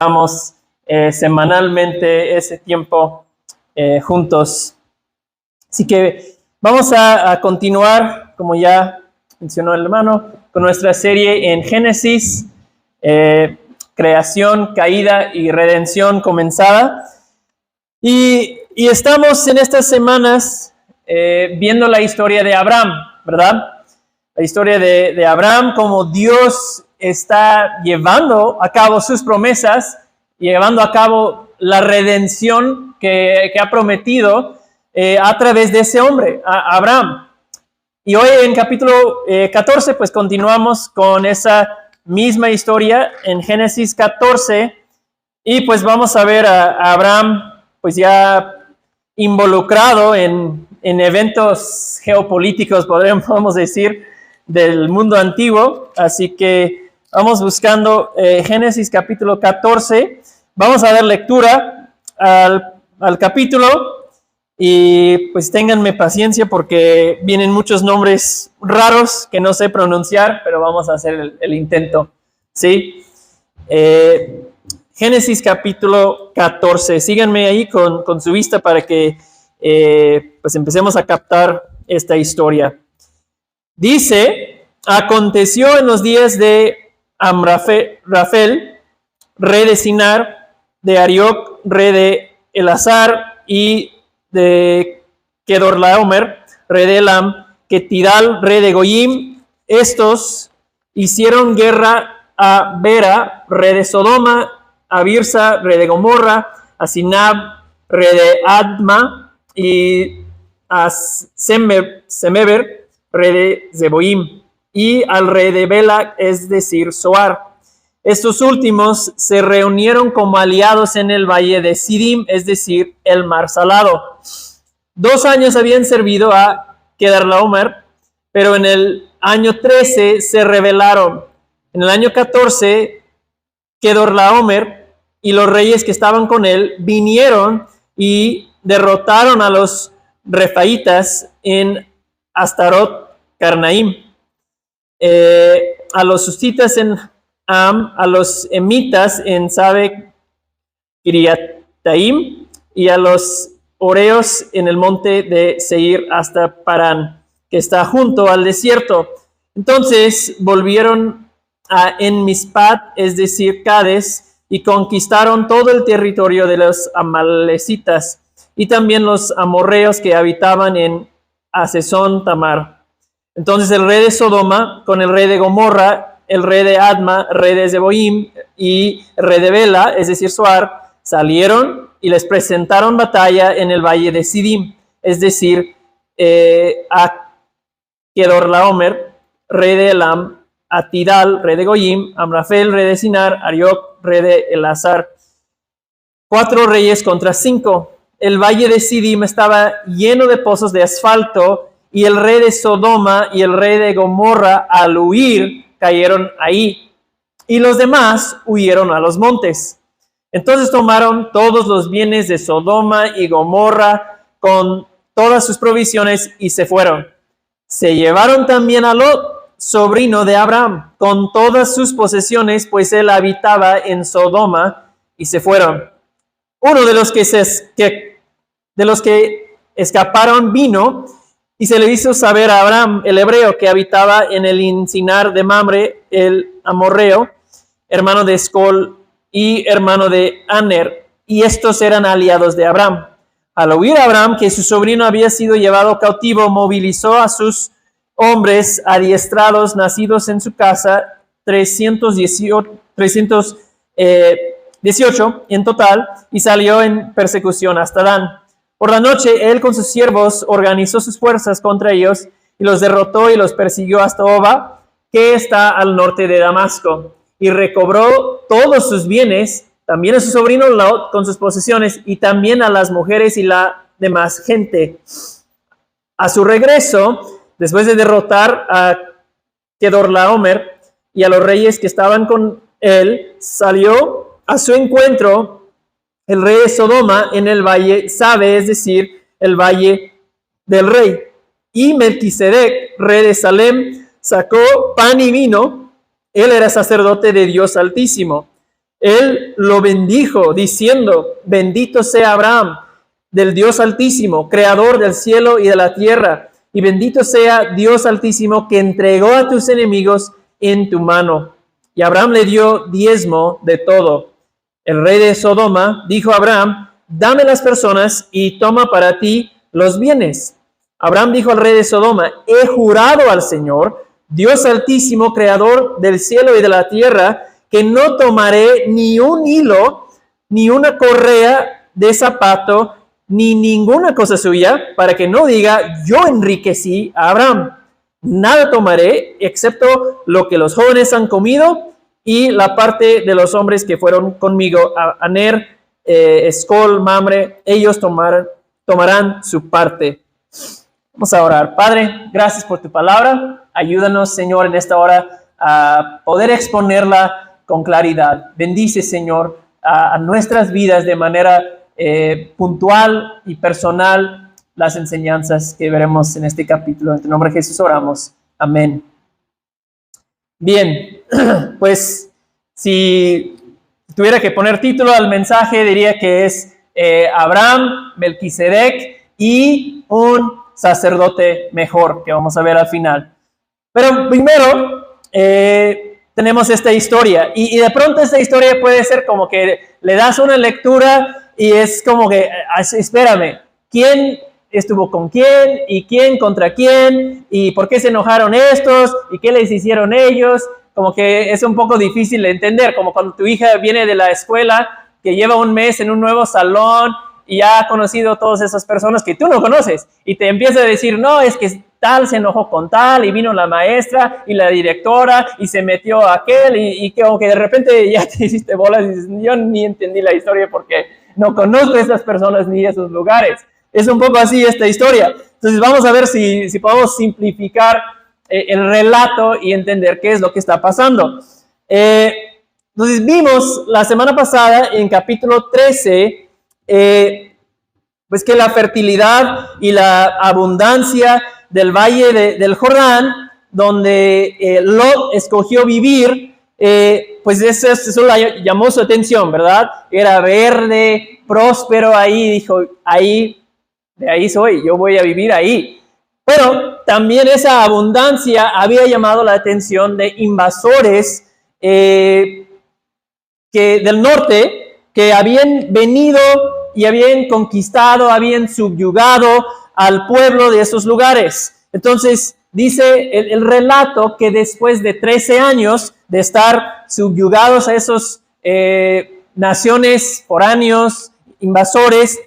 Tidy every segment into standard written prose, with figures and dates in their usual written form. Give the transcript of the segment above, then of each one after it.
Damos semanalmente ese tiempo juntos. Así que vamos a continuar, como ya mencionó el hermano, con nuestra serie en Génesis, creación, caída y redención comenzada. Y estamos en estas semanas viendo la historia de Abraham, ¿verdad? La historia de Abraham, como Dios está llevando a cabo sus promesas, llevando a cabo la redención que ha prometido a través de ese hombre, a Abraham. Y hoy en capítulo 14, pues continuamos con esa misma historia en Génesis 14, y pues vamos a ver a Abraham pues ya involucrado en eventos geopolíticos, podemos decir, del mundo antiguo. Así que vamos buscando Génesis capítulo 14. Vamos a dar lectura al capítulo y pues ténganme paciencia porque vienen muchos nombres raros que no sé pronunciar, pero vamos a hacer el intento, ¿sí? Génesis capítulo 14. Síganme ahí con su vista para que pues empecemos a captar esta historia. Dice: aconteció en los días de Amrafel, rey de Sinar, de Arioc, rey de Elazar, y de Kedorlaomer, rey de Elam, que Tidal, rey de Goyim. Estos hicieron guerra a Bera, rey de Sodoma, a Birsa, rey de Gomorra, a Sinab, rey de Adma, y a Semeber, rey de Zeboim, y al rey de Bela, es decir, Zoar. Estos últimos se reunieron como aliados en el valle de Sidim, es decir, el mar salado. 2 años habían servido a Kedorlaomer, pero en el año 13 se rebelaron. En el año 14, Kedorlaomer y los reyes que estaban con él vinieron y derrotaron a los refaitas en Astarot Carnaim, a los susitas en Am, a los emitas en Sabe Kiriataim, y a los oreos en el monte de Seir hasta Parán, que está junto al desierto. Entonces volvieron en Mispat, es decir, Cades, y conquistaron todo el territorio de los amalecitas y también los amorreos que habitaban en Asesón Tamar. Entonces el rey de Sodoma con el rey de Gomorra, el rey de Adma, rey de Zeboim y el rey de Bela, es decir, Zoar, salieron y les presentaron batalla en el valle de Sidim, es decir, a Kedorlaomer, rey de Elam, a Tidal, rey de Goyim, Amrafel, rey de Sinar, Arioc, rey de Elazar. 4 reyes contra 5. El valle de Sidim estaba lleno de pozos de asfalto, y el rey de Sodoma y el rey de Gomorra, al huir, cayeron ahí, y los demás huyeron a los montes. Entonces tomaron todos los bienes de Sodoma y Gomorra con todas sus provisiones y se fueron. Se llevaron también a Lot, sobrino de Abraham, con todas sus posesiones, pues él habitaba en Sodoma, y se fueron. Uno de los que escaparon vino y se le hizo saber a Abraham, el hebreo, que habitaba en el encinar de Mamre, el amorreo, hermano de Escol y hermano de Aner, y estos eran aliados de Abraham. Al oír Abraham que su sobrino había sido llevado cautivo, movilizó a sus hombres adiestrados, nacidos en su casa, 318 en total, y salió en persecución hasta Dan. Por la noche, él con sus siervos organizó sus fuerzas contra ellos y los derrotó y los persiguió hasta Oba, que está al norte de Damasco, y recobró todos sus bienes, también a su sobrino Lot con sus posesiones, y también a las mujeres y la demás gente. A su regreso, después de derrotar a Kedorlaomer y a los reyes que estaban con él, salió a su encuentro el rey de Sodoma en el valle Sabe, es decir, el valle del rey. Y Melquisedec, rey de Salem, sacó pan y vino. Él era sacerdote de Dios Altísimo. Él lo bendijo diciendo, bendito sea Abraham del Dios Altísimo, creador del cielo y de la tierra, y bendito sea Dios Altísimo que entregó a tus enemigos en tu mano. Y Abraham le dio diezmo de todo. El rey de Sodoma dijo a Abraham, dame las personas y toma para ti los bienes. Abraham dijo al rey de Sodoma, he jurado al Señor, Dios Altísimo, creador del cielo y de la tierra, que no tomaré ni un hilo, ni una correa de zapato, ni ninguna cosa suya, para que no diga, yo enriquecí a Abraham. Nada tomaré, excepto lo que los jóvenes han comido y la parte de los hombres que fueron conmigo, Aner, Escol, Mamre, ellos tomarán su parte. Vamos a orar. Padre, gracias por tu palabra. Ayúdanos, Señor, en esta hora a poder exponerla con claridad. Bendice, Señor, a nuestras vidas de manera puntual y personal las enseñanzas que veremos en este capítulo. En tu nombre, Jesús, oramos. Amén. Bien, pues si tuviera que poner título al mensaje, diría que es Abraham, Melquisedec y un sacerdote mejor, que vamos a ver al final. Pero primero tenemos esta historia, y de pronto esta historia puede ser como que le das una lectura y es como que, espérame, ¿quién estuvo con quién? ¿Y quién contra quién? ¿Y por qué se enojaron estos? ¿Y qué les hicieron ellos? Como que es un poco difícil de entender, como cuando tu hija viene de la escuela, que lleva un mes en un nuevo salón, y ya ha conocido a todas esas personas que tú no conoces, y te empieza a decir, no, es que tal se enojó con tal, y vino la maestra, y la directora, y se metió aquel, y como que de repente ya te hiciste bolas, y dices, yo ni entendí la historia porque no conozco a esas personas ni esos lugares. Es un poco así esta historia. Entonces vamos a ver si podemos simplificar el relato y entender qué es lo que está pasando. Entonces vimos la semana pasada en capítulo 13, pues que la fertilidad y la abundancia del valle del Jordán, donde Lot escogió vivir, pues eso llamó su atención, ¿verdad? Era verde, próspero ahí, dijo, de ahí soy, yo voy a vivir ahí. Pero también esa abundancia había llamado la atención de invasores que del norte, que habían venido y habían conquistado, habían subyugado al pueblo de esos lugares. Entonces dice el relato que después de 13 años de estar subyugados a esos naciones foráneos, invasores,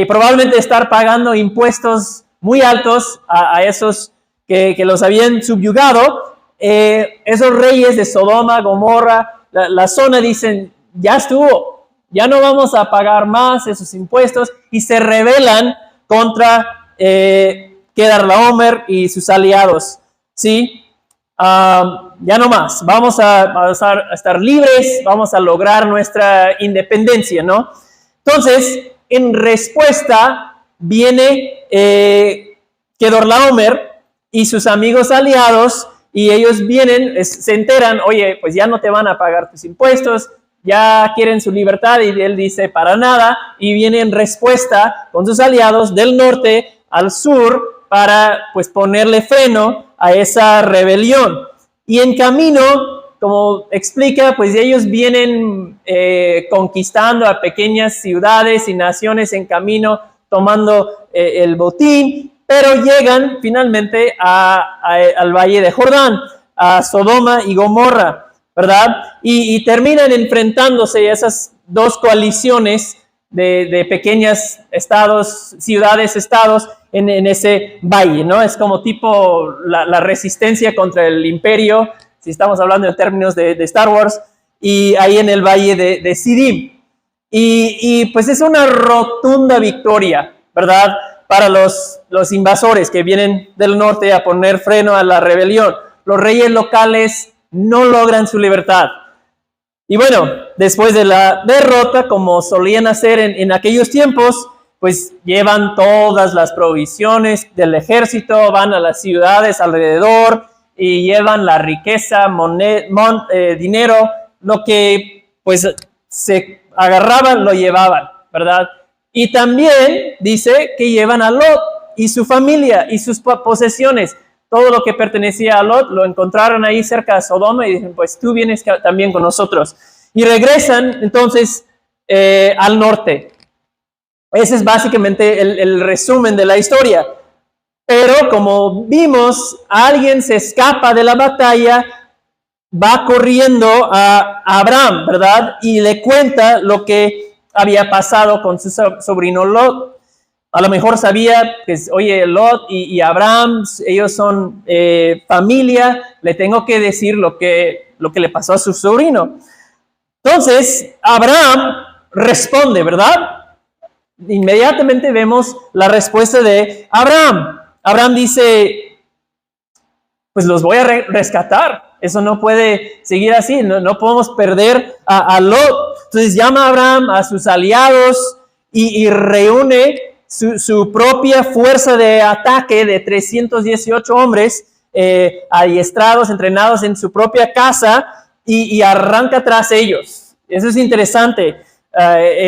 probablemente estar pagando impuestos muy altos a esos que los habían subyugado, esos reyes de Sodoma, Gomorra, la zona dicen, ya estuvo, ya no vamos a pagar más esos impuestos, y se rebelan contra Kedorlaomer y sus aliados, ¿sí? Ya no más, vamos a estar libres, vamos a lograr nuestra independencia, ¿no? Entonces, en respuesta, viene Kedorlaomer y sus amigos aliados, y ellos vienen, se enteran, oye, pues ya no te van a pagar tus impuestos, ya quieren su libertad, y él dice, para nada, y viene en respuesta con sus aliados del norte al sur para pues ponerle freno a esa rebelión. Y en camino, como explica, pues ellos vienen conquistando a pequeñas ciudades y naciones en camino, tomando el botín, pero llegan finalmente al Valle de Jordán, a Sodoma y Gomorra, ¿verdad? Y terminan enfrentándose a esas dos coaliciones de pequeñas ciudades-estados en ese valle, ¿no? Es como tipo la resistencia contra el imperio, si estamos hablando en términos de Star Wars, y ahí en el valle de Sidim. Y pues es una rotunda victoria, ¿verdad?, para los invasores que vienen del norte a poner freno a la rebelión. Los reyes locales no logran su libertad. Y bueno, después de la derrota, como solían hacer en aquellos tiempos, pues llevan todas las provisiones del ejército, van a las ciudades alrededor y llevan la riqueza, dinero, lo que pues se agarraban, lo llevaban, ¿verdad? Y también dice que llevan a Lot y su familia y sus posesiones. Todo lo que pertenecía a Lot lo encontraron ahí cerca de Sodoma y dicen, pues tú vienes también con nosotros. Y regresan entonces al norte. Ese es básicamente el resumen de la historia. Pero como vimos, alguien se escapa de la batalla, va corriendo a Abraham, ¿verdad? Y le cuenta lo que había pasado con su sobrino Lot. A lo mejor sabía que, oye, Lot y Abraham, ellos son familia, le tengo que decir lo que le pasó a su sobrino. Entonces, Abraham responde, ¿verdad? Inmediatamente vemos la respuesta de Abraham. Abraham dice, pues los voy a rescatar. Eso no puede seguir así. No podemos perder a Lot. Entonces llama a Abraham a sus aliados y reúne su propia fuerza de ataque de 318 hombres adiestrados, entrenados en su propia casa y arranca tras ellos. Eso es interesante.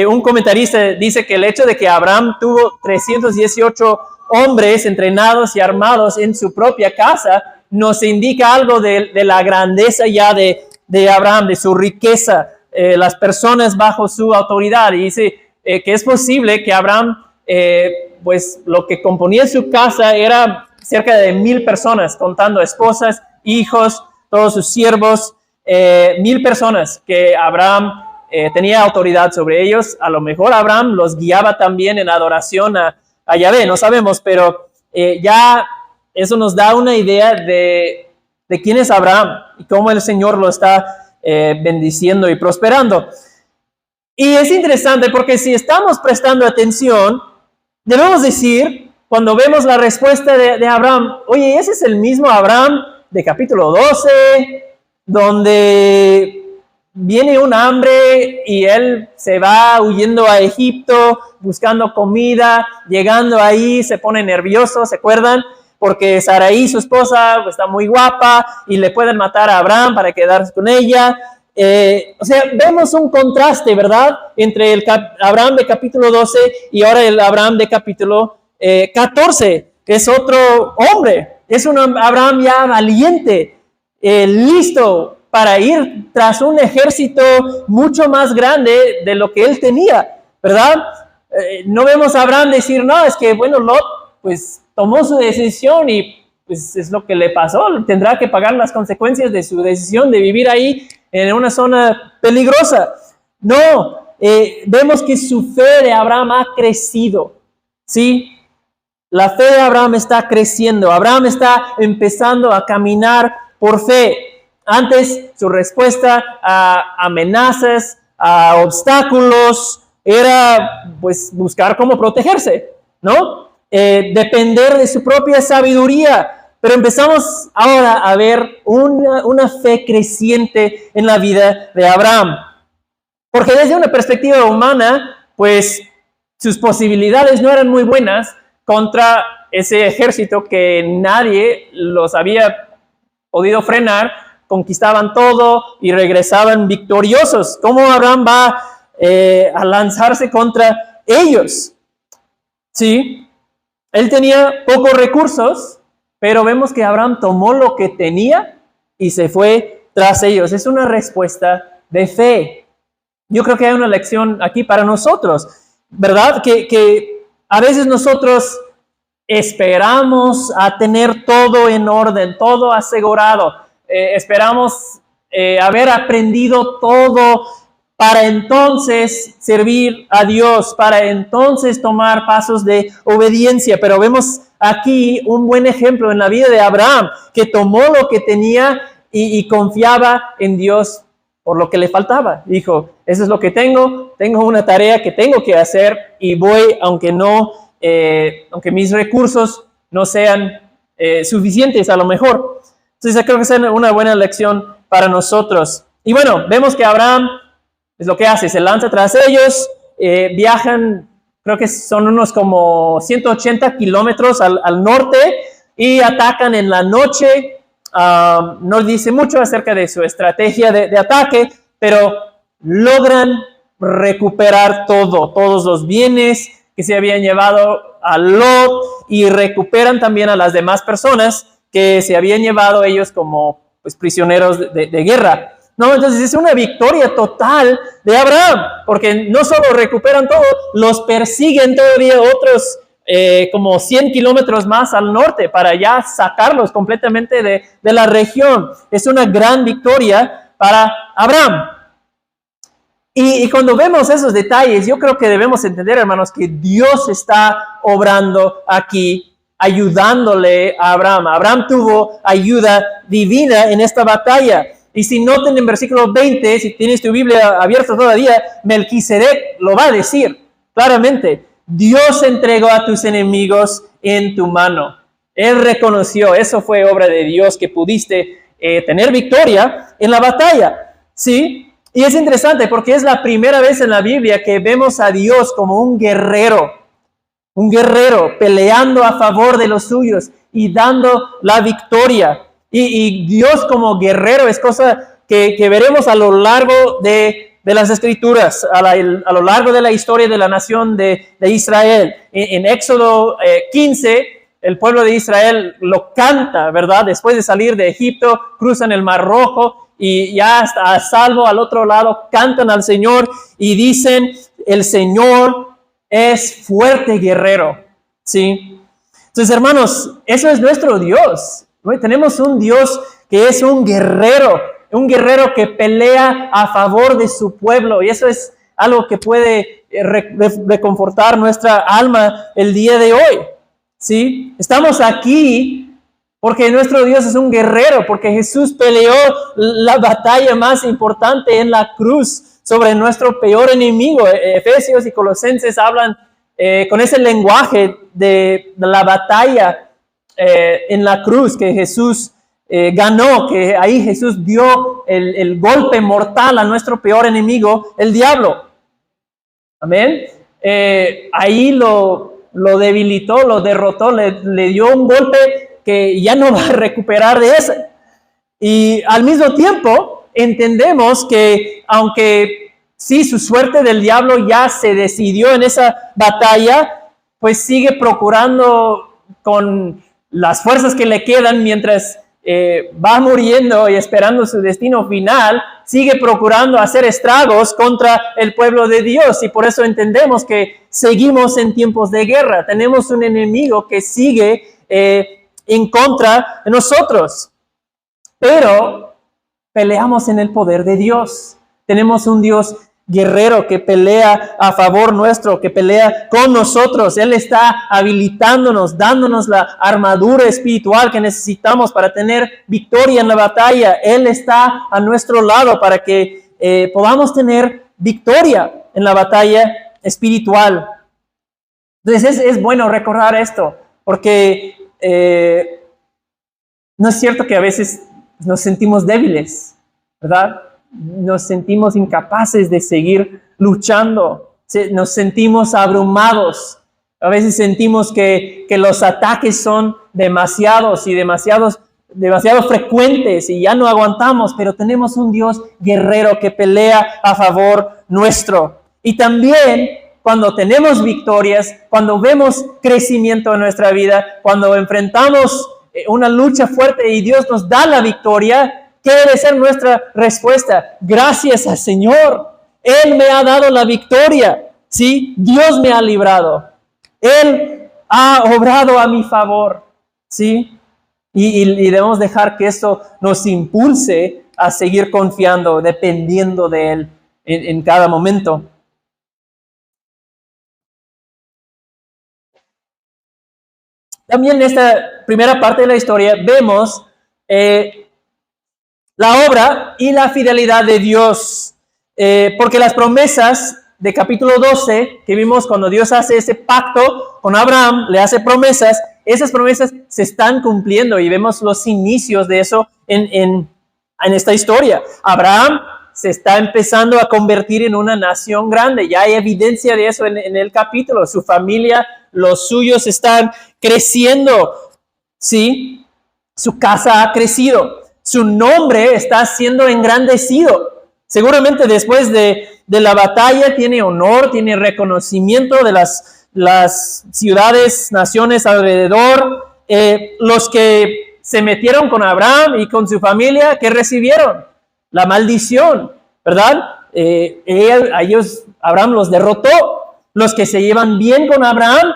Un comentarista dice que el hecho de que Abraham tuvo 318 hombres entrenados y armados en su propia casa nos indica algo de la grandeza ya de Abraham, de su riqueza, las personas bajo su autoridad. Y dice que es posible que Abraham, pues lo que componía su casa era cerca de 1,000 personas, contando esposas, hijos, todos sus siervos, 1,000 personas que Abraham tenía autoridad sobre ellos. A lo mejor Abraham los guiaba también en adoración a Yahvé, no sabemos, pero ya eso nos da una idea de quién es Abraham y cómo el Señor lo está bendiciendo y prosperando. Y es interesante porque si estamos prestando atención, debemos decir, cuando vemos la respuesta de Abraham, oye, ese es el mismo Abraham de capítulo 12, donde viene un hambre y él se va huyendo a Egipto, buscando comida, llegando ahí, se pone nervioso, ¿se acuerdan? Porque Sarai, su esposa, está muy guapa y le pueden matar a Abraham para quedarse con ella. O sea, vemos un contraste, ¿verdad? Entre el Abraham de capítulo 12 y ahora el Abraham de capítulo 14, que es otro hombre. Es un Abraham ya valiente, listo para ir tras un ejército mucho más grande de lo que él tenía, ¿verdad? No vemos a Abraham decir, no, es que, bueno, Lot, pues, tomó su decisión y, pues, es lo que le pasó. Tendrá que pagar las consecuencias de su decisión de vivir ahí en una zona peligrosa. No, vemos que su fe de Abraham ha crecido, ¿sí? La fe de Abraham está creciendo. Abraham está empezando a caminar por fe. Antes, su respuesta a amenazas, a obstáculos, era pues buscar cómo protegerse, ¿no? Depender de su propia sabiduría. Pero empezamos ahora a ver una fe creciente en la vida de Abraham. Porque desde una perspectiva humana, pues sus posibilidades no eran muy buenas contra ese ejército que nadie los había podido frenar. Conquistaban todo y regresaban victoriosos. ¿Cómo Abraham va a lanzarse contra ellos? Sí, él tenía pocos recursos, pero vemos que Abraham tomó lo que tenía y se fue tras ellos. Es una respuesta de fe. Yo creo que hay una lección aquí para nosotros, ¿verdad? Que a veces nosotros esperamos a tener todo en orden, todo asegurado. Esperamos haber aprendido todo para entonces servir a Dios, para entonces tomar pasos de obediencia. Pero vemos aquí un buen ejemplo en la vida de Abraham, que tomó lo que tenía y confiaba en Dios por lo que le faltaba. Dijo, eso es lo que tengo una tarea que tengo que hacer y voy, aunque mis recursos no sean suficientes a lo mejor. Entonces creo que es una buena lección para nosotros. Y bueno, vemos que Abraham es lo que hace, se lanza tras ellos, viajan, creo que son unos como 180 kilómetros al norte y atacan en la noche. No dice mucho acerca de su estrategia de ataque, pero logran recuperar todo, todos los bienes que se habían llevado a Lot, y recuperan también a las demás personas que se habían llevado ellos como pues, prisioneros de guerra. No, entonces es una victoria total de Abraham, porque no solo recuperan todo, los persiguen todavía otros como 100 kilómetros más al norte para ya sacarlos completamente de la región. Es una gran victoria para Abraham. Y cuando vemos esos detalles, yo creo que debemos entender, hermanos, que Dios está obrando aquí, ayudándole a Abraham. Abraham tuvo ayuda divina en esta batalla. Y si noten en versículo 20, si tienes tu Biblia abierta todavía, Melquisedec lo va a decir claramente. Dios entregó a tus enemigos en tu mano. Él reconoció, eso fue obra de Dios, que pudiste tener victoria en la batalla. ¿Sí? Y es interesante porque es la primera vez en la Biblia que vemos a Dios como un guerrero peleando a favor de los suyos y dando la victoria. Y Dios como guerrero es cosa que veremos a lo largo de las Escrituras, a lo largo de la historia de la nación de Israel. En Éxodo 15, el pueblo de Israel lo canta, ¿verdad? Después de salir de Egipto, cruzan el Mar Rojo, y ya hasta a salvo al otro lado cantan al Señor y dicen, el Señor es fuerte guerrero, ¿sí? Entonces, hermanos, eso es nuestro Dios. Tenemos un Dios que es un guerrero que pelea a favor de su pueblo, y eso es algo que puede reconfortar nuestra alma el día de hoy, ¿sí? Estamos aquí porque nuestro Dios es un guerrero, porque Jesús peleó la batalla más importante en la cruz sobre nuestro peor enemigo. Efesios y Colosenses hablan con ese lenguaje de la batalla en la cruz que Jesús ganó, que ahí Jesús dio el golpe mortal a nuestro peor enemigo, el diablo. Amén. Ahí lo debilitó, lo derrotó, le dio un golpe que ya no va a recuperar de ese. Y al mismo tiempo entendemos que aunque sí, su suerte del diablo ya se decidió en esa batalla, pues sigue procurando con las fuerzas que le quedan mientras va muriendo y esperando su destino final, sigue procurando hacer estragos contra el pueblo de Dios, y por eso entendemos que seguimos en tiempos de guerra. Tenemos un enemigo que sigue en contra de nosotros, pero peleamos en el poder de Dios. Tenemos un Dios guerrero que pelea a favor nuestro, que pelea con nosotros. Él está habilitándonos, dándonos la armadura espiritual que necesitamos para tener victoria en la batalla. Él está a nuestro lado para que podamos tener victoria en la batalla espiritual. Entonces es bueno recordar esto, porque no es cierto que a veces nos sentimos débiles, ¿verdad? Nos sentimos incapaces de seguir luchando, nos sentimos abrumados, a veces sentimos que los ataques son demasiados y demasiado frecuentes y ya no aguantamos, pero tenemos un Dios guerrero que pelea a favor nuestro. Y también cuando tenemos victorias, cuando vemos crecimiento en nuestra vida, cuando enfrentamos una lucha fuerte y Dios nos da la victoria, ¿qué debe ser nuestra respuesta? Gracias al Señor. Él me ha dado la victoria, ¿sí? Dios me ha librado. Él ha obrado a mi favor, ¿sí? Y debemos dejar que esto nos impulse a seguir confiando, dependiendo de Él en cada momento. También en esta primera parte de la historia vemos la obra y la fidelidad de Dios, porque las promesas de capítulo 12 que vimos cuando Dios hace ese pacto con Abraham, le hace promesas, esas promesas se están cumpliendo y vemos los inicios de eso en esta historia. Abraham se está empezando a convertir en una nación grande, ya hay evidencia de eso en el capítulo. Su familia, los suyos están creciendo, ¿sí? Su casa ha crecido, su nombre está siendo engrandecido, Seguramente después de la batalla tiene honor, tiene reconocimiento de las ciudades, naciones alrededor. Los que se metieron con Abraham y con su familia, ¿qué recibieron? La maldición, ¿verdad? A ellos, Abraham los derrotó. Los que se llevan bien con Abraham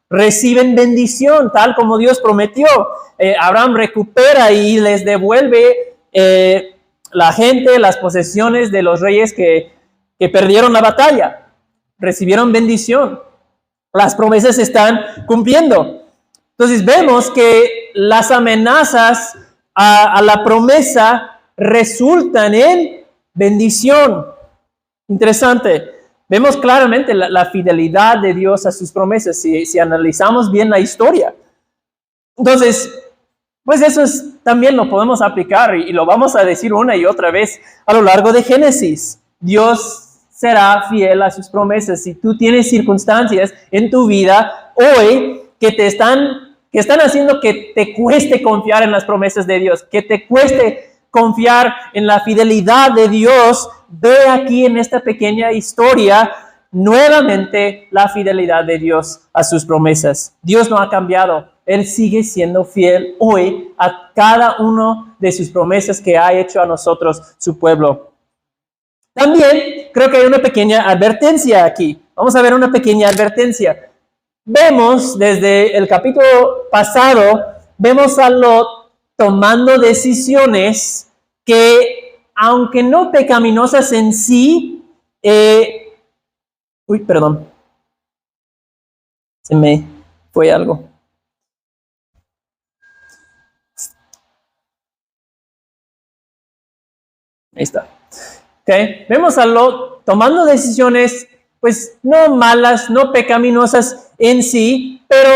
reciben bendición, tal como Dios prometió. Abraham recupera y les devuelve la gente, las posesiones de los reyes que perdieron la batalla. Recibieron bendición. Las promesas se están cumpliendo. Entonces vemos que las amenazas a la promesa resultan en bendición. Interesante. Vemos claramente la fidelidad de Dios a sus promesas si analizamos bien la historia. Entonces, pues eso también lo podemos aplicar y lo vamos a decir una y otra vez a lo largo de Génesis. Dios será fiel a sus promesas. Si tú tienes circunstancias en tu vida hoy que están haciendo que te cueste confiar en las promesas de Dios, que te cueste confiar en la fidelidad de Dios, ve aquí en esta pequeña historia nuevamente la fidelidad de Dios a sus promesas. Dios no ha cambiado. Él sigue siendo fiel hoy a cada uno de sus promesas que ha hecho a nosotros, su pueblo. También creo que hay una pequeña advertencia aquí. Vamos a ver una pequeña advertencia. Vemos desde el capítulo pasado, vemos a Lot tomando decisiones que, aunque no pecaminosas en sí, se me fue algo. Ahí está. Okay. Vemos a Lot tomando decisiones, pues no malas, no pecaminosas en sí, pero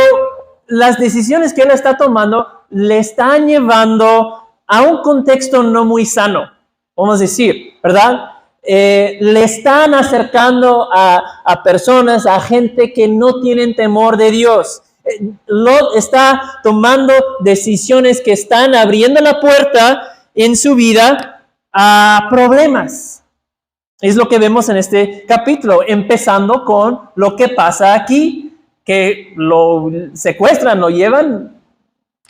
las decisiones que él está tomando le están llevando a un contexto no muy sano, vamos a decir, ¿verdad? Le están acercando a personas, a gente que no tienen temor de Dios. Lot está tomando decisiones que están abriendo la puerta en su vida a problemas. Es lo que vemos en este capítulo, empezando con lo que pasa aquí, que lo secuestran, lo llevan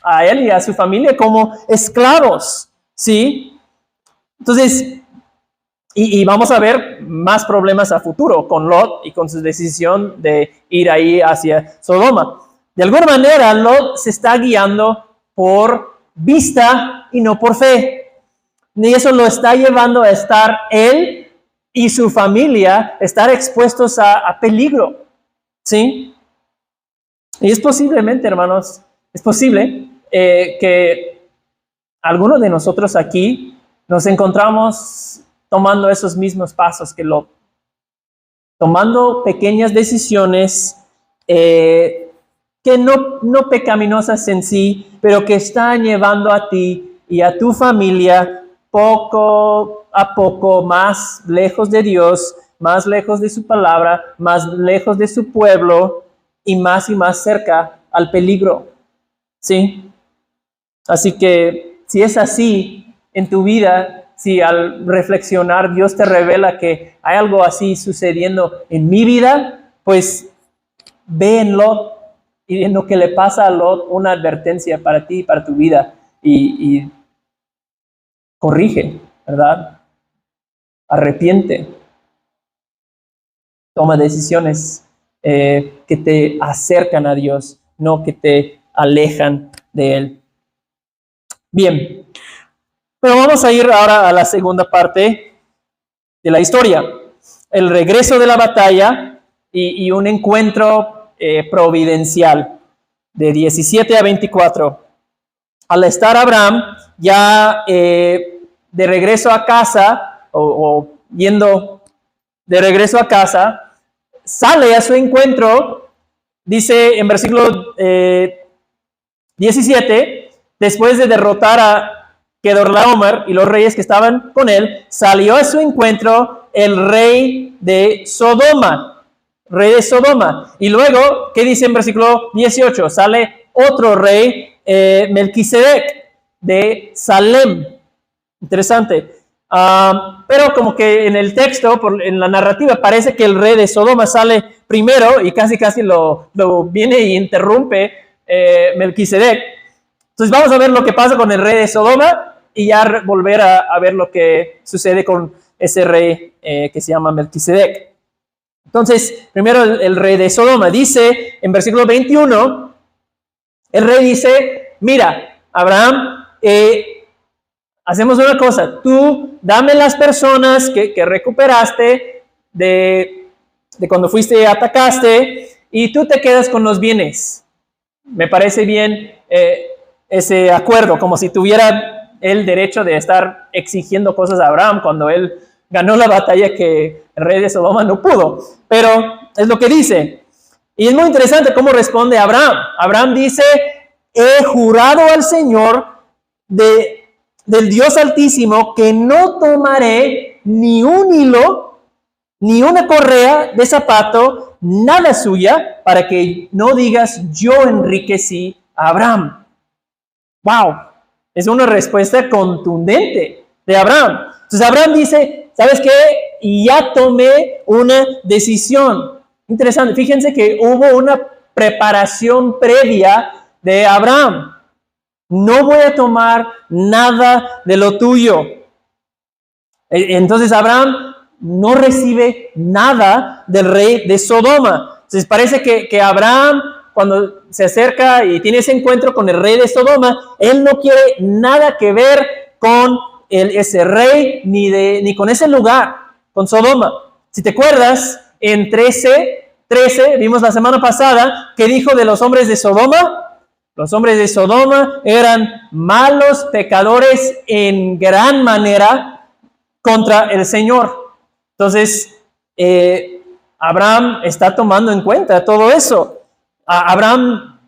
a él y a su familia como esclavos, ¿sí? Entonces, y vamos a ver más problemas a futuro con Lot y con su decisión de ir ahí hacia Sodoma. De alguna manera, Lot se está guiando por vista y no por fe. Y eso lo está llevando a estar él y su familia, estar expuestos a peligro, ¿sí? Y es posiblemente, hermanos, es posible que algunos de nosotros aquí nos encontramos tomando esos mismos pasos que Lot, tomando pequeñas decisiones que no pecaminosas en sí, pero que están llevando a ti y a tu familia poco a poco más lejos de Dios, más lejos de su palabra, más lejos de su pueblo y más cerca al peligro, ¿sí? Así que si es así en tu vida, si al reflexionar Dios te revela que hay algo así sucediendo en mi vida, pues ve en Lot y en lo que le pasa a Lot una advertencia para ti y para tu vida y corrige, ¿verdad? Arrepiente. Toma decisiones que te acercan a Dios, no que te alejan de Él. Bien, pero vamos a ir ahora a la segunda parte de la historia. El regreso de la batalla y un encuentro providencial de 17 a 24. Al estar Abraham ya de regreso a casa o yendo de regreso a casa, sale a su encuentro, dice en versículo 17, después de derrotar a Kedorlaomer y los reyes que estaban con él, salió a su encuentro el rey de Sodoma. Y luego, ¿qué dice en versículo 18? Sale otro rey, Melquisedec, de Salem. Interesante. Pero como que en el texto, en la narrativa, parece que el rey de Sodoma sale primero y casi lo viene y interrumpe Melquisedec. Entonces vamos a ver lo que pasa con el rey de Sodoma y ya volver a ver lo que sucede con ese rey que se llama Melquisedec. Entonces, primero el rey de Sodoma dice en versículo 21, el rey dice, mira, Abraham, hacemos una cosa, tú dame las personas que recuperaste de cuando fuiste y atacaste y tú te quedas con los bienes. Me parece bien ese acuerdo, como si tuviera el derecho de estar exigiendo cosas a Abraham cuando él ganó la batalla que el rey de Sodoma no pudo. Pero es lo que dice. Y es muy interesante cómo responde Abraham. Abraham dice, he jurado al Señor del Dios Altísimo que no tomaré ni un hilo, ni una correa de zapato, nada suya, para que no digas yo enriquecí a Abraham. ¡Wow! Es una respuesta contundente de Abraham. Entonces Abraham dice, ¿sabes qué? Ya tomé una decisión. Interesante, fíjense que hubo una preparación previa de Abraham. No voy a tomar nada de lo tuyo. Entonces Abraham no recibe nada del rey de Sodoma. Entonces parece que Abraham, cuando se acerca y tiene ese encuentro con el rey de Sodoma, él no quiere nada que ver con ese rey ni con ese lugar, con Sodoma. Si te acuerdas, en 13, vimos la semana pasada, que dijo de los hombres de Sodoma. Los hombres de Sodoma eran malos pecadores en gran manera contra el Señor. Entonces, Abraham está tomando en cuenta todo eso. Abraham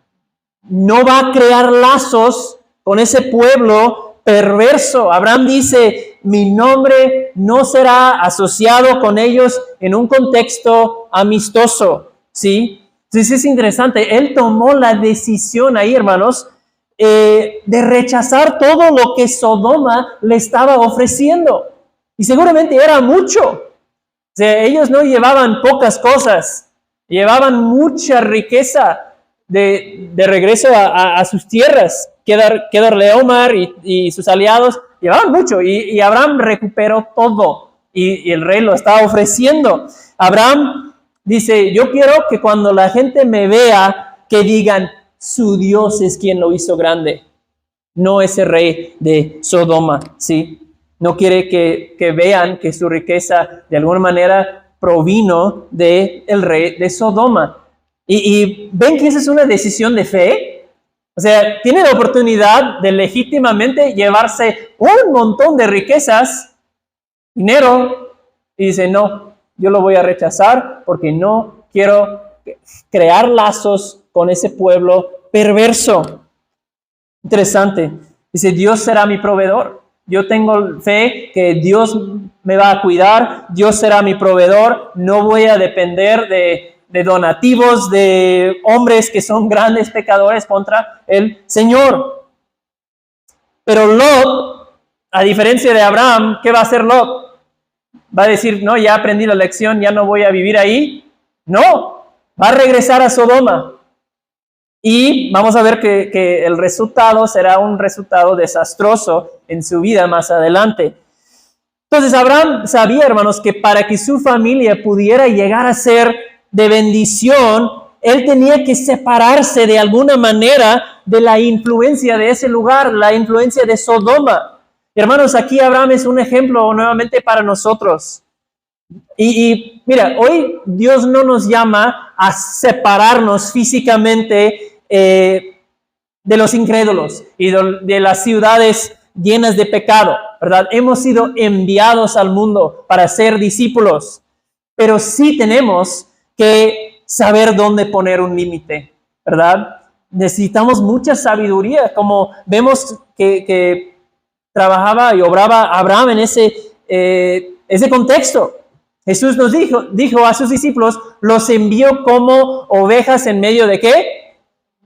no va a crear lazos con ese pueblo perverso. Abraham dice, mi nombre no será asociado con ellos en un contexto amistoso, ¿sí? Entonces es interesante, él tomó la decisión ahí, hermanos, de rechazar todo lo que Sodoma le estaba ofreciendo. Y seguramente era mucho. O sea, ellos no llevaban pocas cosas, llevaban mucha riqueza de regreso a sus tierras. Kedorlaomer y sus aliados llevaban mucho y Abraham recuperó todo y el rey lo estaba ofreciendo. Abraham dice, yo quiero que cuando la gente me vea, que digan, su Dios es quien lo hizo grande, no ese rey de Sodoma, ¿sí? No quiere que vean que su riqueza de alguna manera provino del rey de Sodoma. Y ven que esa es una decisión de fe. O sea, tiene la oportunidad de legítimamente llevarse un montón de riquezas, dinero, y dice, no, yo lo voy a rechazar porque no quiero crear lazos con ese pueblo perverso. Interesante. Dice, Dios será mi proveedor. Yo tengo fe que Dios me va a cuidar. Dios será mi proveedor. No voy a depender de donativos de hombres que son grandes pecadores contra el Señor. Pero Lot, a diferencia de Abraham, ¿qué va a hacer Lot? ¿Va a decir, no, ya aprendí la lección, ya no voy a vivir ahí? No, va a regresar a Sodoma. Y vamos a ver que el resultado será un resultado desastroso en su vida más adelante. Entonces Abraham sabía, hermanos, que para que su familia pudiera llegar a ser de bendición, él tenía que separarse de alguna manera de la influencia de ese lugar, la influencia de Sodoma. Hermanos, aquí Abraham es un ejemplo nuevamente para nosotros. Y mira, hoy Dios no nos llama a separarnos físicamente de los incrédulos y de las ciudades llenas de pecado, ¿verdad? Hemos sido enviados al mundo para ser discípulos, pero sí tenemos que saber dónde poner un límite, ¿verdad? Necesitamos mucha sabiduría, como vemos que trabajaba y obraba Abraham en ese contexto. Jesús nos dijo a sus discípulos, los envió como ovejas en medio de ¿qué?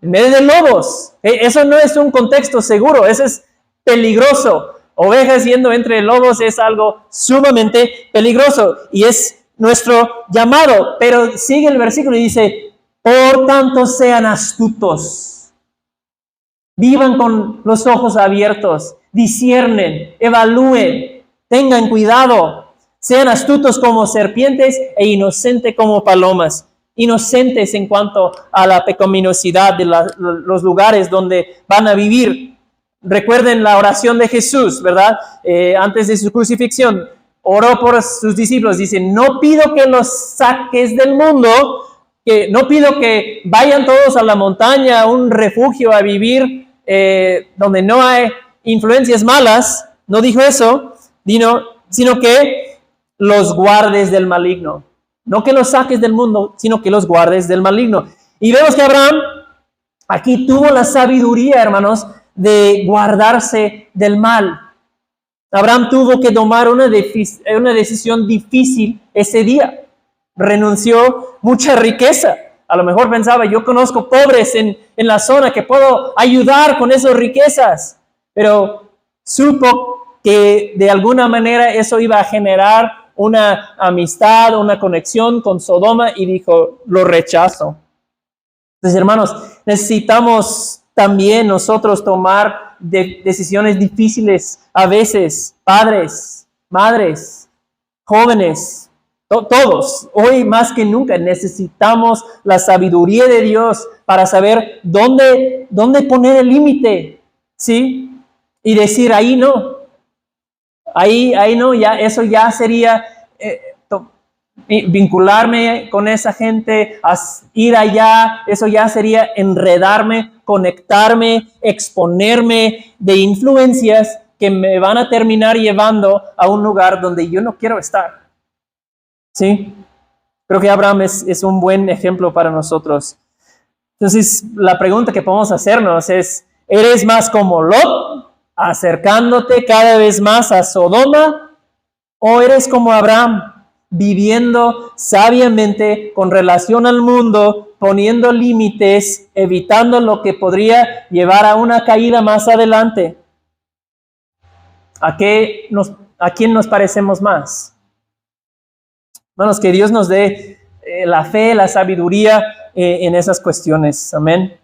En medio de lobos. Eso no es un contexto seguro, eso es peligroso. Ovejas yendo entre lobos es algo sumamente peligroso y es nuestro llamado. Pero sigue el versículo y dice, por tanto sean astutos. Vivan con los ojos abiertos, disciernen, evalúen, tengan cuidado. Sean astutos como serpientes e inocentes como palomas. Inocentes en cuanto a la pecaminosidad de los lugares donde van a vivir. Recuerden la oración de Jesús, ¿verdad? Antes de su crucifixión, oró por sus discípulos. Dice, no pido que los saques del mundo, que no pido que vayan todos a la montaña, a un refugio a vivir donde no hay influencias malas. No dijo eso, sino que los guardes del maligno. No que los saques del mundo, sino que los guardes del maligno. Y vemos que Abraham aquí tuvo la sabiduría, hermanos, de guardarse del mal. Abraham tuvo que tomar una decisión difícil ese día. Renunció mucha riqueza. A lo mejor pensaba, yo conozco pobres en la zona que puedo ayudar con esas riquezas. Pero supo que de alguna manera eso iba a generar una amistad, una conexión con Sodoma y dijo, lo rechazo. Entonces, hermanos, necesitamos también nosotros tomar decisiones difíciles a veces, padres, madres, jóvenes, todos. Hoy más que nunca necesitamos la sabiduría de Dios para saber dónde poner el límite, ¿sí? Y decir, ahí no. Ahí no, ya eso ya sería vincularme con esa gente, ir allá, eso ya sería enredarme, conectarme, exponerme de influencias que me van a terminar llevando a un lugar donde yo no quiero estar. ¿Sí? Creo que Abraham es un buen ejemplo para nosotros. Entonces, la pregunta que podemos hacernos es, ¿eres más como Lot, acercándote cada vez más a Sodoma? ¿O eres como Abraham, viviendo sabiamente con relación al mundo, poniendo límites, evitando lo que podría llevar a una caída más adelante? ¿A quién nos parecemos más? Hermanos, que Dios nos dé la fe, la sabiduría en esas cuestiones. Amén.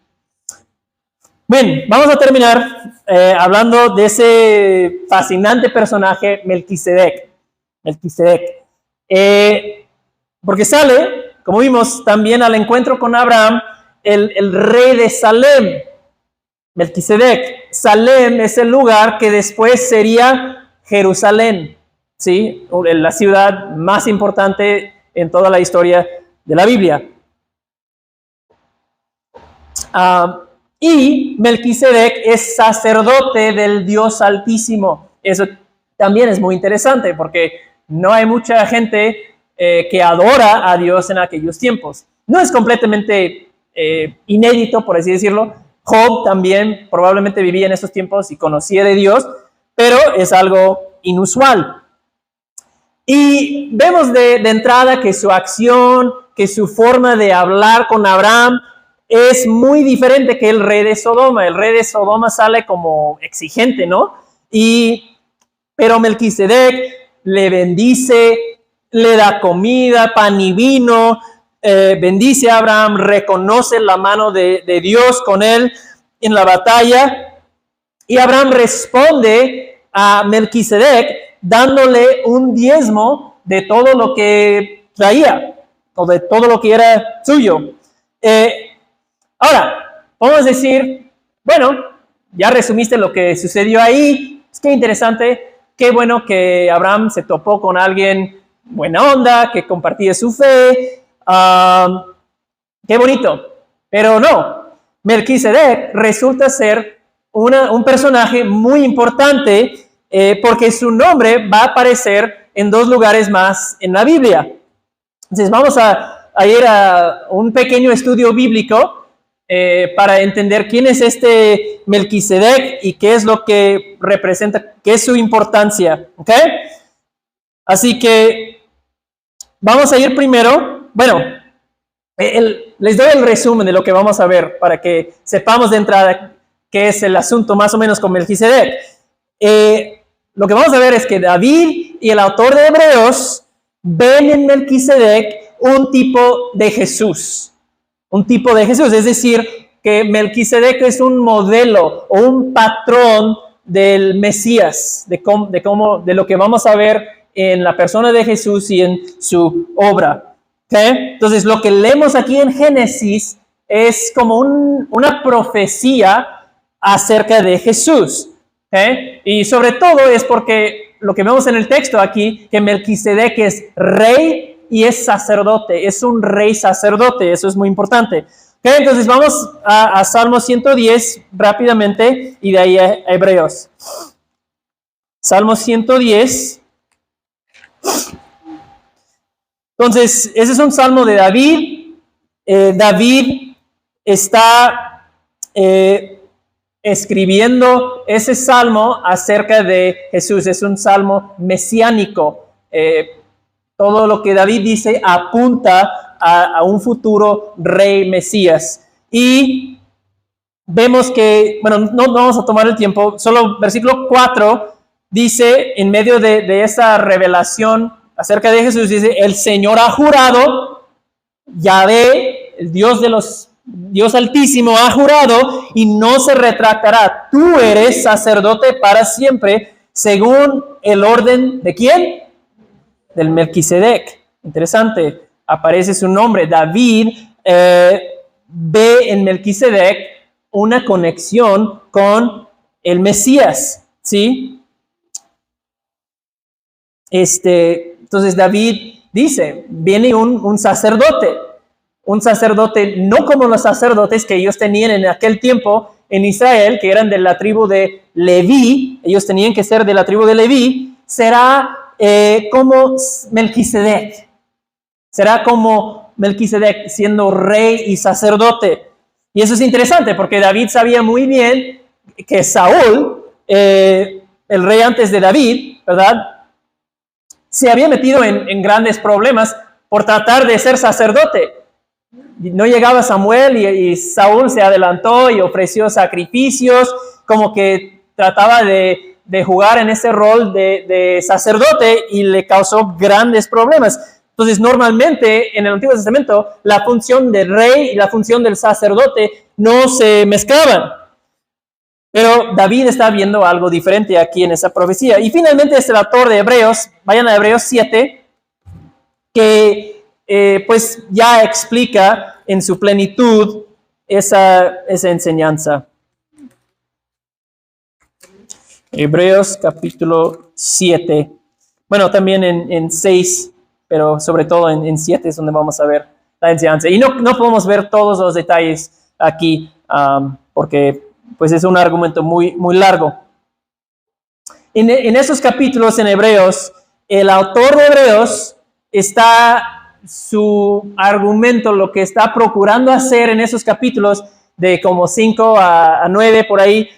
Bien, vamos a terminar hablando de ese fascinante personaje, Melquisedec. Porque sale, como vimos, también al encuentro con Abraham, el rey de Salem, Melquisedec. Salem es el lugar que después sería Jerusalén, ¿sí? La ciudad más importante en toda la historia de la Biblia. Y Melquisedec es sacerdote del Dios Altísimo. Eso también es muy interesante porque no hay mucha gente que adora a Dios en aquellos tiempos. No es completamente inédito, por así decirlo. Job también probablemente vivía en esos tiempos y conocía de Dios, pero es algo inusual. Y vemos de entrada que su acción, que su forma de hablar con Abraham es muy diferente que el rey de Sodoma. El rey de Sodoma sale como exigente, ¿no? Pero Melquisedec le bendice, le da comida, pan y vino, bendice a Abraham, reconoce la mano de Dios con él en la batalla. Y Abraham responde a Melquisedec dándole un diezmo de todo lo que traía, o de todo lo que era suyo. Ahora, podemos decir, bueno, ya resumiste lo que sucedió ahí, es que interesante, qué bueno que Abraham se topó con alguien buena onda, que compartía su fe, qué bonito, pero no, Melquisedec resulta ser un personaje muy importante porque su nombre va a aparecer en 2 lugares más en la Biblia. Entonces vamos a ir a un pequeño estudio bíblico para entender quién es este Melquisedec y qué es lo que representa, qué es su importancia, ¿ok? Así que vamos a ir primero, bueno, les doy el resumen de lo que vamos a ver para que sepamos de entrada qué es el asunto más o menos con Melquisedec. lo que vamos a ver es que David y el autor de Hebreos ven en Melquisedec un tipo de Jesús. Un tipo de Jesús, es decir, que Melquisedec es un modelo o un patrón del Mesías, de lo que vamos a ver en la persona de Jesús y en su obra. ¿Okay? Entonces, lo que leemos aquí en Génesis es como una profecía acerca de Jesús. ¿Okay? Y sobre todo es porque lo que vemos en el texto aquí, que Melquisedec es rey y es sacerdote, es un rey sacerdote, eso es muy importante. Okay, entonces vamos a Salmo 110 rápidamente y de ahí a Hebreos. Salmo 110. Entonces, ese es un salmo de David. David está escribiendo ese salmo acerca de Jesús. Es un salmo mesiánico. Todo lo que David dice apunta a un futuro rey Mesías. Y vemos que, bueno, no vamos a tomar el tiempo, solo versículo 4 dice, en medio de esa revelación acerca de Jesús, dice, el Señor ha jurado, Yahvé, el Dios Altísimo ha jurado y no se retractará. Tú eres sacerdote para siempre, según el orden ¿de quién? Del Melquisedec. Interesante, aparece su nombre. David ve en Melquisedec una conexión con el Mesías, ¿sí? Entonces David dice, viene un sacerdote no como los sacerdotes que ellos tenían en aquel tiempo en Israel, que eran de la tribu de Leví, ellos tenían que ser de la tribu de Leví, será como Melquisedec. Será como Melquisedec siendo rey y sacerdote. Y eso es interesante porque David sabía muy bien que Saúl, el rey antes de David, ¿verdad?, se había metido en grandes problemas por tratar de ser sacerdote. No llegaba Samuel y Saúl se adelantó y ofreció sacrificios, como que trataba de jugar en ese rol de sacerdote y le causó grandes problemas. Entonces, normalmente en el Antiguo Testamento, la función del rey y la función del sacerdote no se mezclaban. Pero David está viendo algo diferente aquí en esa profecía. Y finalmente es el autor de Hebreos, vayan a Hebreos 7, que pues ya explica en su plenitud esa enseñanza. Hebreos capítulo 7. Bueno, también en 6, pero sobre todo en 7 es donde vamos a ver la enseñanza. Y no podemos ver todos los detalles aquí porque pues es un argumento muy, muy largo. En esos capítulos en Hebreos, el autor de Hebreos su argumento, lo que está procurando hacer en esos capítulos, de como 5 a 9 por ahí,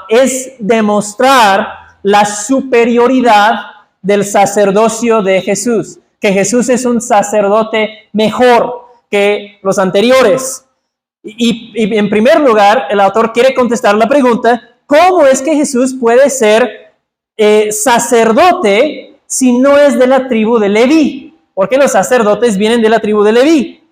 es demostrar la superioridad del sacerdocio de Jesús, que Jesús es un sacerdote mejor que los anteriores. Y en primer lugar, el autor quiere contestar la pregunta, ¿cómo es que Jesús puede ser sacerdote si no es de la tribu de Leví? Porque los sacerdotes vienen de la tribu de Leví.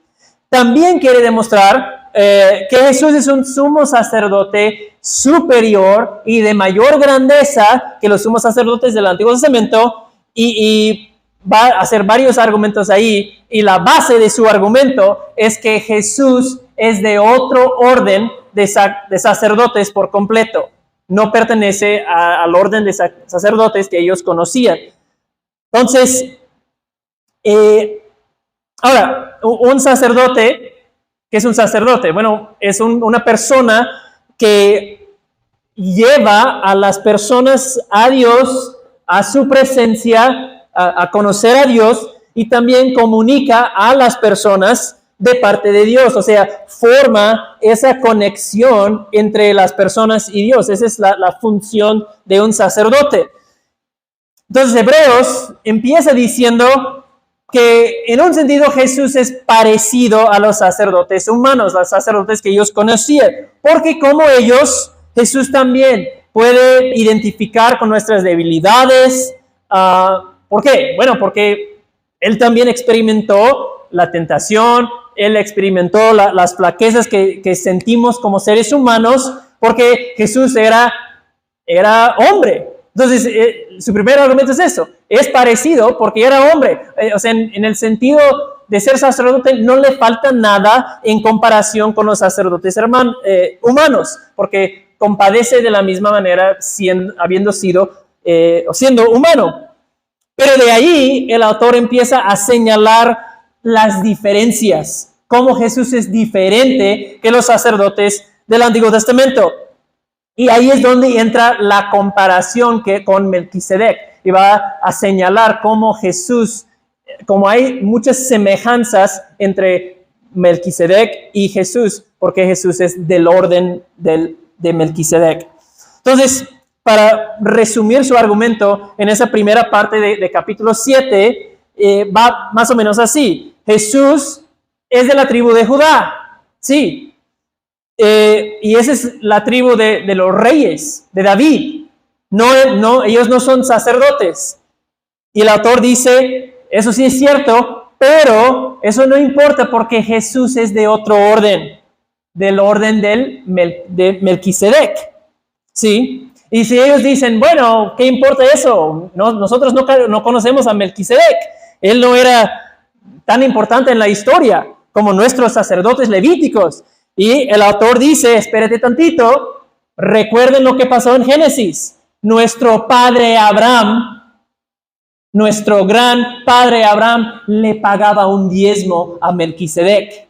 También quiere demostrar que Jesús es un sumo sacerdote superior y de mayor grandeza que los sumos sacerdotes del Antiguo Testamento, y va a hacer varios argumentos ahí, y la base de su argumento es que Jesús es de otro orden de sacerdotes por completo. No pertenece al orden de sacerdotes que ellos conocían. Entonces, ahora, un sacerdote, ¿qué es un sacerdote? Bueno, es una persona que lleva a las personas a Dios, a su presencia, a conocer a Dios, y también comunica a las personas de parte de Dios, o sea, forma esa conexión entre las personas y Dios. Esa es la función de un sacerdote. Entonces, Hebreos empieza diciendo que en un sentido Jesús es parecido a los sacerdotes humanos, los sacerdotes que ellos conocían, porque como ellos, Jesús también puede identificar con nuestras debilidades. ¿Por qué? Bueno, porque Él también experimentó la tentación, Él experimentó las flaquezas que sentimos como seres humanos, porque Jesús era hombre. Entonces, su primer argumento es eso. Es parecido porque era hombre. O sea, en el sentido de ser sacerdote, no le falta nada en comparación con los sacerdotes humanos, porque compadece de la misma manera habiendo sido o siendo humano. Pero de ahí el autor empieza a señalar las diferencias, cómo Jesús es diferente que los sacerdotes del Antiguo Testamento. Y ahí es donde entra la comparación con Melquisedec, y va a señalar cómo Jesús, como hay muchas semejanzas entre Melquisedec y Jesús, porque Jesús es del orden de Melquisedec. Entonces, para resumir su argumento en esa primera parte de capítulo 7, va más o menos así. Jesús es de la tribu de Judá, sí, y esa es la tribu de los reyes, de David. Ellos no son sacerdotes. Y el autor dice, eso sí es cierto, pero eso no importa porque Jesús es de otro orden, del orden de Melquisedec. ¿Sí? Y si ellos dicen, bueno, ¿qué importa eso? Nosotros no conocemos a Melquisedec. Él no era tan importante en la historia como nuestros sacerdotes levíticos. Y el autor dice, espérate tantito, recuerden lo que pasó en Génesis. Nuestro padre Abraham, nuestro gran padre Abraham, le pagaba un diezmo a Melquisedec.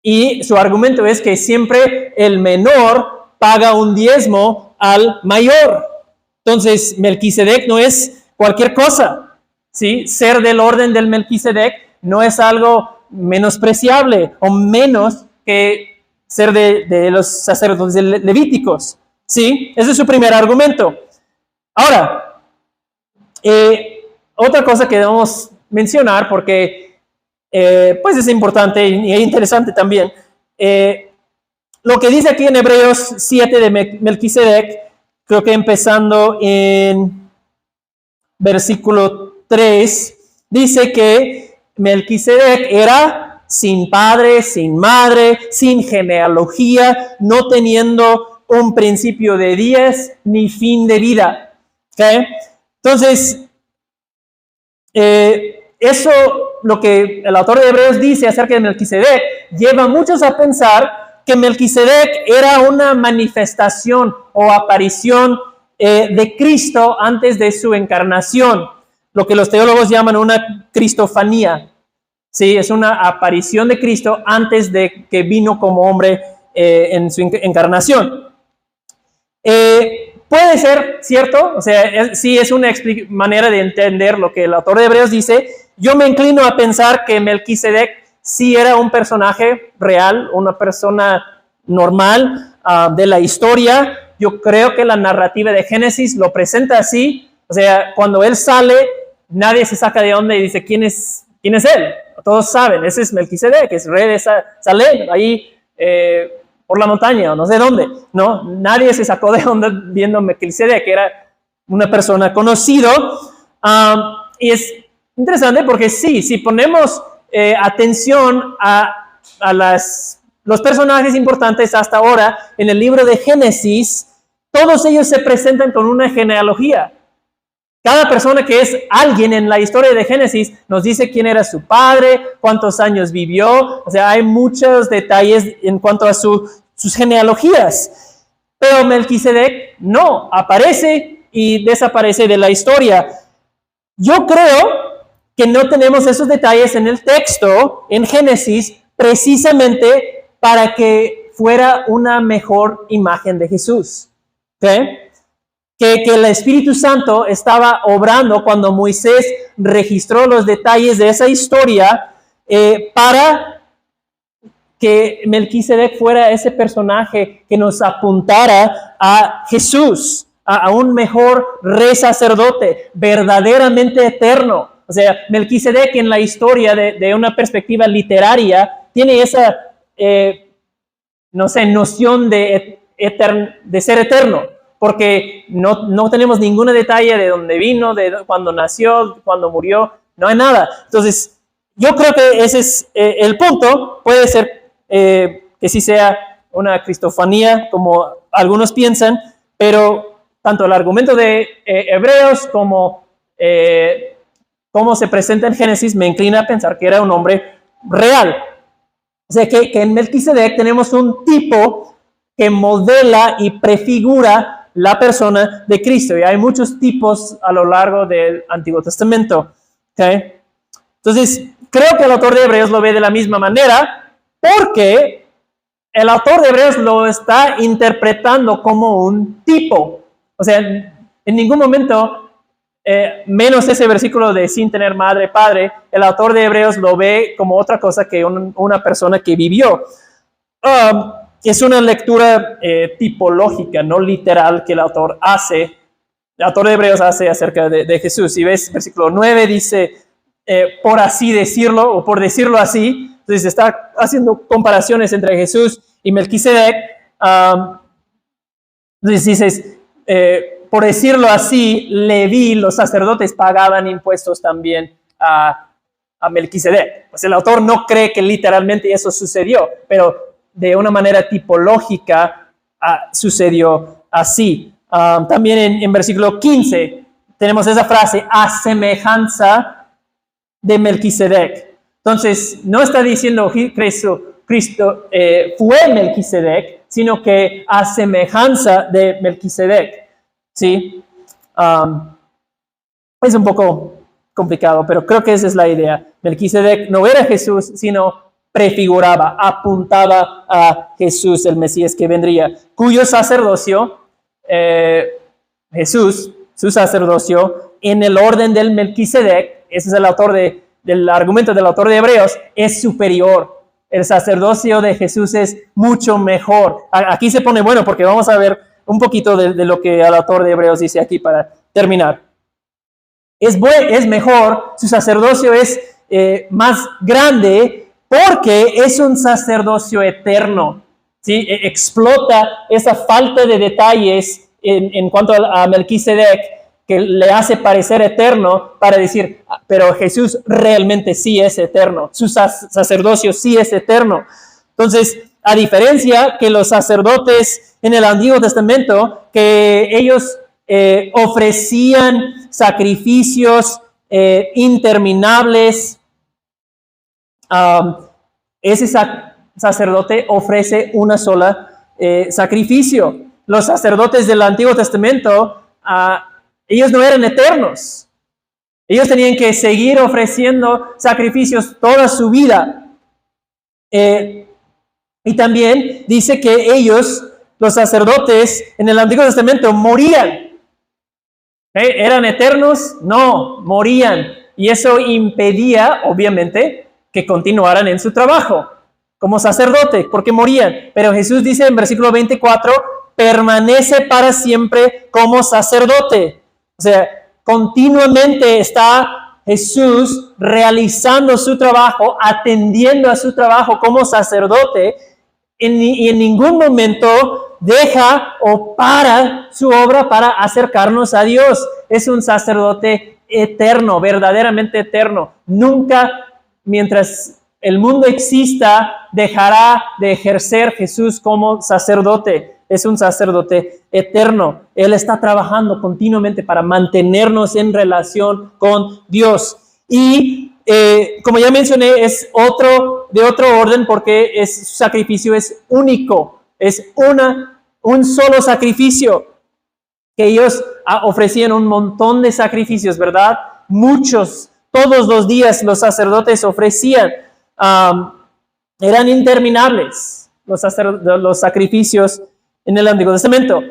Y su argumento es que siempre el menor paga un diezmo al mayor. Entonces, Melquisedec no es cualquier cosa, ¿sí? Ser del orden del Melquisedec no es algo menospreciable o menos que ser de los sacerdotes levíticos, ¿sí? Ese es su primer argumento. Ahora, otra cosa que debemos mencionar, porque pues es importante y es interesante también, lo que dice aquí en Hebreos 7 de Melquisedec, creo que empezando en versículo 3, dice que Melquisedec era sin padre, sin madre, sin genealogía, no teniendo un principio de días ni fin de vida. ¿Okay? Entonces, eso, lo que el autor de Hebreos dice acerca de Melquisedec, lleva a muchos a pensar que Melquisedec era una manifestación o aparición de Cristo antes de su encarnación, lo que los teólogos llaman una cristofanía. Sí, es una aparición de Cristo antes de que vino como hombre en su encarnación. Puede ser cierto, o sea, sí es una manera de entender lo que el autor de Hebreos dice. Yo me inclino a pensar que Melquisedec sí era un personaje real, una persona normal de la historia. Yo creo que la narrativa de Génesis lo presenta así. O sea, cuando él sale, nadie se saca de onda y dice, ¿quién es él? Todos saben, ese es Melquisedec, es rey de Salem, ahí por la montaña, o no sé dónde. No, nadie se sacó de onda viendo Melquisedec, que era una persona conocido. Y es interesante porque sí, si ponemos atención a los personajes importantes hasta ahora en el libro de Génesis, todos ellos se presentan con una genealogía. Cada persona que es alguien en la historia de Génesis nos dice quién era su padre, cuántos años vivió. O sea, hay muchos detalles en cuanto a sus genealogías. Pero Melquisedec no, aparece y desaparece de la historia. Yo creo que no tenemos esos detalles en el texto, en Génesis, precisamente para que fuera una mejor imagen de Jesús. ¿Okay? Que el Espíritu Santo estaba obrando cuando Moisés registró los detalles de esa historia para que Melquisedec fuera ese personaje que nos apuntara a Jesús, a un mejor rey sacerdote, verdaderamente eterno. O sea, Melquisedec en la historia de una perspectiva literaria tiene esa, noción de ser eterno. porque no tenemos ningún detalle de dónde vino, de cuándo nació, cuándo murió, no hay nada. Entonces, yo creo que ese es el punto. Puede ser que sí sea una cristofanía, como algunos piensan, pero tanto el argumento de Hebreos como cómo se presenta en Génesis me inclina a pensar que era un hombre real. O sea, que en Melquisedec tenemos un tipo que modela y prefigura la persona de Cristo. Y hay muchos tipos a lo largo del Antiguo Testamento. ¿Okay? Entonces, creo que el autor de Hebreos lo ve de la misma manera, porque el autor de Hebreos lo está interpretando como un tipo. O sea, en ningún momento, menos ese versículo de sin tener madre, padre, el autor de Hebreos lo ve como otra cosa que una persona que vivió. Es una lectura tipológica, no literal, que el autor de Hebreos hace acerca de Jesús. Si ves, versículo 9 dice, por así decirlo, o por decirlo así, entonces está haciendo comparaciones entre Jesús y Melquisedec. Entonces dices, por decirlo así, Leví, los sacerdotes pagaban impuestos también a Melquisedec. Pues el autor no cree que literalmente eso sucedió, pero de una manera tipológica sucedió así. También en versículo 15 tenemos esa frase, a semejanza de Melquisedec. Entonces, no está diciendo Cristo fue Melquisedec, sino que a semejanza de Melquisedec. ¿Sí? Es un poco complicado, pero creo que esa es la idea. Melquisedec no era Jesús, sino prefiguraba, apuntaba a Jesús, el Mesías que vendría, cuyo sacerdocio, Jesús, su sacerdocio, en el orden del Melquisedec, ese es el autor del argumento del autor de Hebreos, es superior. El sacerdocio de Jesús es mucho mejor. Aquí se pone bueno porque vamos a ver un poquito de lo que el autor de Hebreos dice aquí para terminar. Es mejor, su sacerdocio es más grande, porque es un sacerdocio eterno, ¿sí? Explota esa falta de detalles en cuanto a Melquisedec, que le hace parecer eterno, para decir, pero Jesús realmente sí es eterno, su sacerdocio sí es eterno. Entonces, a diferencia que los sacerdotes en el Antiguo Testamento, que ellos ofrecían sacrificios interminables, ese sacerdote ofrece una sola sacrificio. Los sacerdotes del Antiguo Testamento, ellos no eran eternos. Ellos tenían que seguir ofreciendo sacrificios toda su vida. Y también dice que ellos, los sacerdotes en el Antiguo Testamento, morían. ¿Eran eternos? No, morían. Y eso impedía, obviamente, que continuaran en su trabajo como sacerdote, porque morían. Pero Jesús dice en versículo 24, permanece para siempre como sacerdote. O sea, continuamente está Jesús realizando su trabajo, atendiendo a su trabajo como sacerdote, y en ningún momento deja o para su obra para acercarnos a Dios. Es un sacerdote eterno, verdaderamente eterno. Nunca, mientras el mundo exista, dejará de ejercer Jesús como sacerdote. Es un sacerdote eterno. Él está trabajando continuamente para mantenernos en relación con Dios. Y como ya mencioné, es de otro orden, porque su sacrificio es único. Es un solo sacrificio. Que ellos ofrecían un montón de sacrificios, ¿verdad? Muchos. Todos los días los sacerdotes ofrecían, eran interminables los sacrificios en el Antiguo Testamento.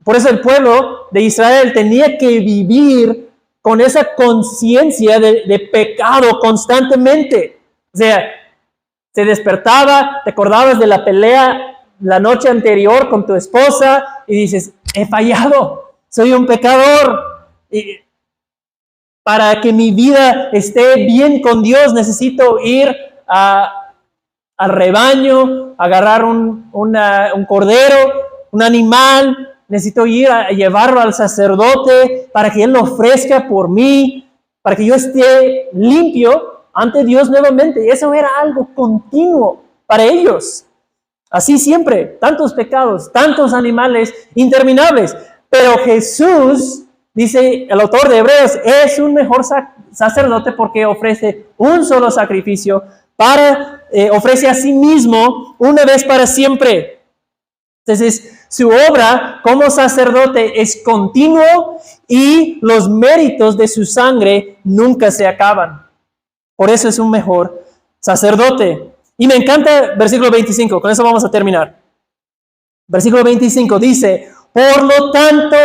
Por eso el pueblo de Israel tenía que vivir con esa conciencia de pecado constantemente. O sea, se despertaba, te acordabas de la pelea la noche anterior con tu esposa y dices, he fallado, soy un pecador. Y para que mi vida esté bien con Dios, necesito ir al rebaño, agarrar un cordero, un animal, necesito ir a llevarlo al sacerdote para que él lo ofrezca por mí, para que yo esté limpio ante Dios nuevamente. Eso era algo continuo para ellos. Así siempre, tantos pecados, tantos animales interminables. Pero Jesús, dice el autor de Hebreos, es un mejor sacerdote porque ofrece un solo sacrificio, ofrece a sí mismo una vez para siempre. Entonces, su obra como sacerdote es continuo y los méritos de su sangre nunca se acaban. Por eso es un mejor sacerdote. Y me encanta versículo 25, con eso vamos a terminar. Versículo 25 dice, por lo tanto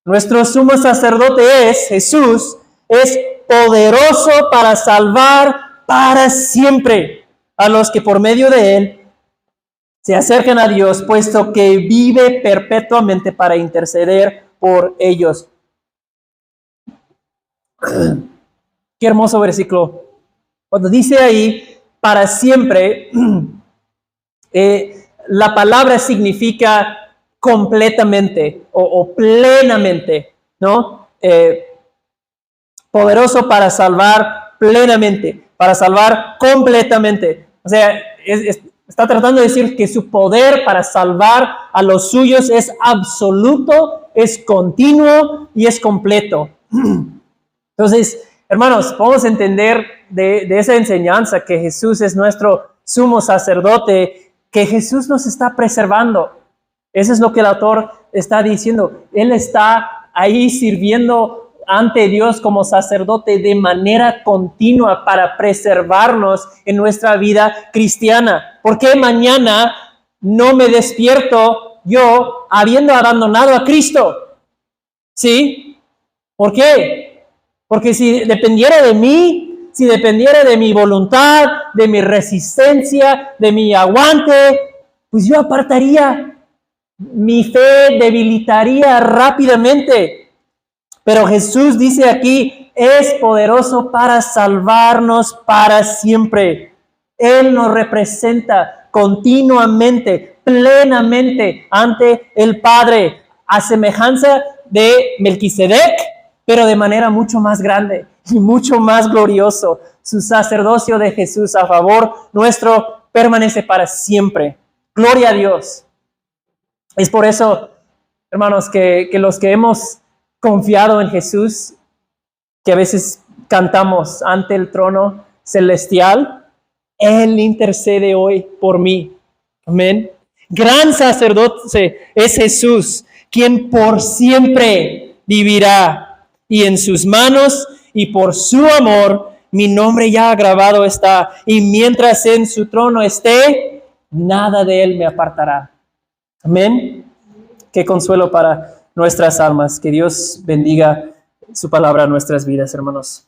nuestro sumo sacerdote Jesús, es poderoso para salvar para siempre a los que por medio de él se acercan a Dios, puesto que vive perpetuamente para interceder por ellos. Qué hermoso versículo. Cuando dice ahí, para siempre, la palabra significa completamente o plenamente, ¿no? Poderoso para salvar plenamente, para salvar completamente. O sea, está tratando de decir que su poder para salvar a los suyos es absoluto, es continuo y es completo. Entonces, hermanos, podemos entender de esa enseñanza que Jesús es nuestro sumo sacerdote, que Jesús nos está preservando. Eso es lo que el autor está diciendo. Él está ahí sirviendo ante Dios como sacerdote de manera continua para preservarnos en nuestra vida cristiana. ¿Por qué mañana no me despierto yo habiendo abandonado a Cristo? ¿Sí? ¿Por qué? Porque si dependiera de mí, si dependiera de mi voluntad, de mi resistencia, de mi aguante, pues yo apartaría. Mi fe debilitaría rápidamente. Pero Jesús dice aquí, es poderoso para salvarnos para siempre. Él nos representa continuamente, plenamente ante el Padre, a semejanza de Melquisedec, pero de manera mucho más grande y mucho más glorioso. Su sacerdocio de Jesús a favor nuestro permanece para siempre. Gloria a Dios. Es por eso, hermanos, que los que hemos confiado en Jesús, que a veces cantamos ante el trono celestial, Él intercede hoy por mí. Amén. Gran sacerdote es Jesús, quien por siempre vivirá. Y en sus manos y por su amor, mi nombre ya grabado está. Y mientras en su trono esté, nada de Él me apartará. Amén. Qué consuelo para nuestras almas. Que Dios bendiga su palabra en nuestras vidas, hermanos.